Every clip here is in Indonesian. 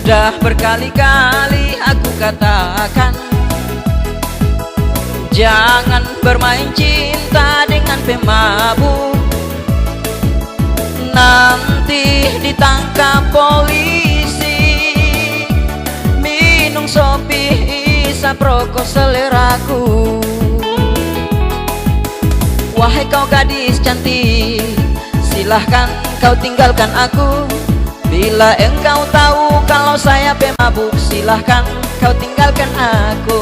Sudah berkali-kali aku katakan, jangan bermain cinta dengan pemabuk, nanti ditangkap polisi. Minum sopi isap rokok seleraku. Wahai kau gadis cantik, silahkan kau tinggalkan aku. Bila engkau tahu kalau saya pemabuk, silahkan kau tinggalkan aku.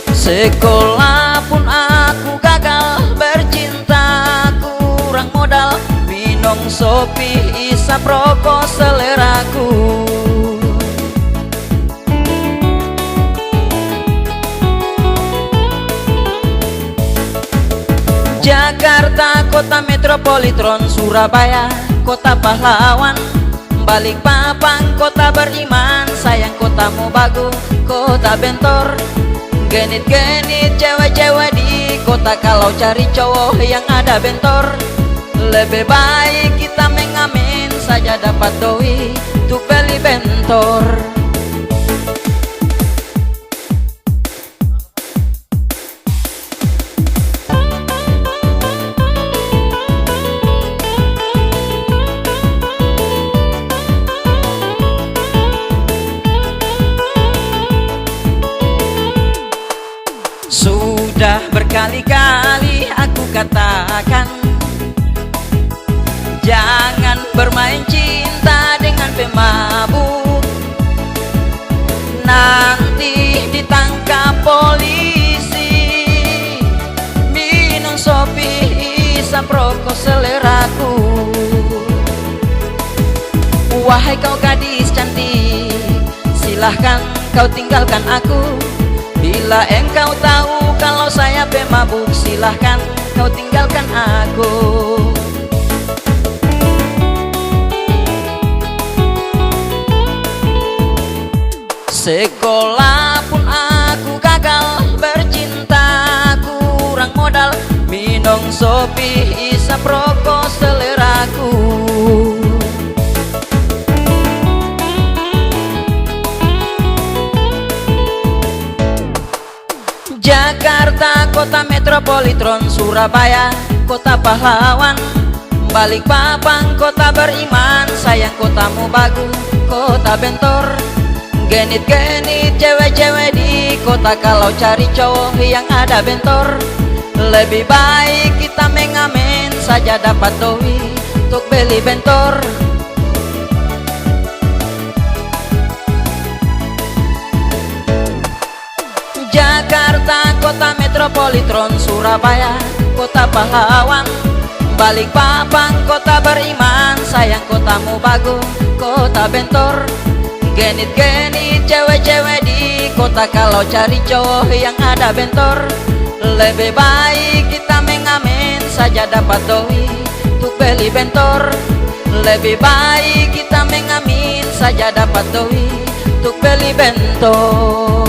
Sekolah pun aku gagal, bercinta kurang modal. Minum sopi isap rokok seleraku. Jakarta kota metropolitan, Surabaya kota pahlawan, Balikpapan kota beriman, sayang kotamu bagus, kota bentor. Genit-genit cewek-cewek di kota, kalau cari cowok yang ada bentor. Lebih baik kita mengamen saja dapat doi untuk beli bentor. Sudah berkali-kali aku katakan, jangan bermain cinta dengan pemabuk, nanti ditangkap polisi. Minum sopi isap rokok seleraku. Wahai kau gadis cantik, silahkan kau tinggalkan aku. Bila engkau tahu kalau saya pemabuk, silahkan kau tinggalkan aku. Sekolah pun aku gagal, bercinta kurang modal. Minum sopi isap rokok seleraku. Jakarta kota metropolitan, Surabaya kota pahlawan, Balikpapan kota beriman, sayang kotamu bagus, kota bentor. Genit-genit cewek-cewek di kota, kalau cari cowok yang ada bentor. Lebih baik kita mengamen saja dapat doi untuk beli bentor. Jakarta kota metropolitan, Surabaya kota pahlawan, Balikpapan kota beriman, sayang kotamu bagus, kota bentor. Genit-genit cewek-cewek di kota, kalau cari cowok yang ada bentor. Lebih baik kita mengamen saja dapat doi untuk beli bentor. Lebih baik kita mengamen saja dapat doi untuk beli bentor.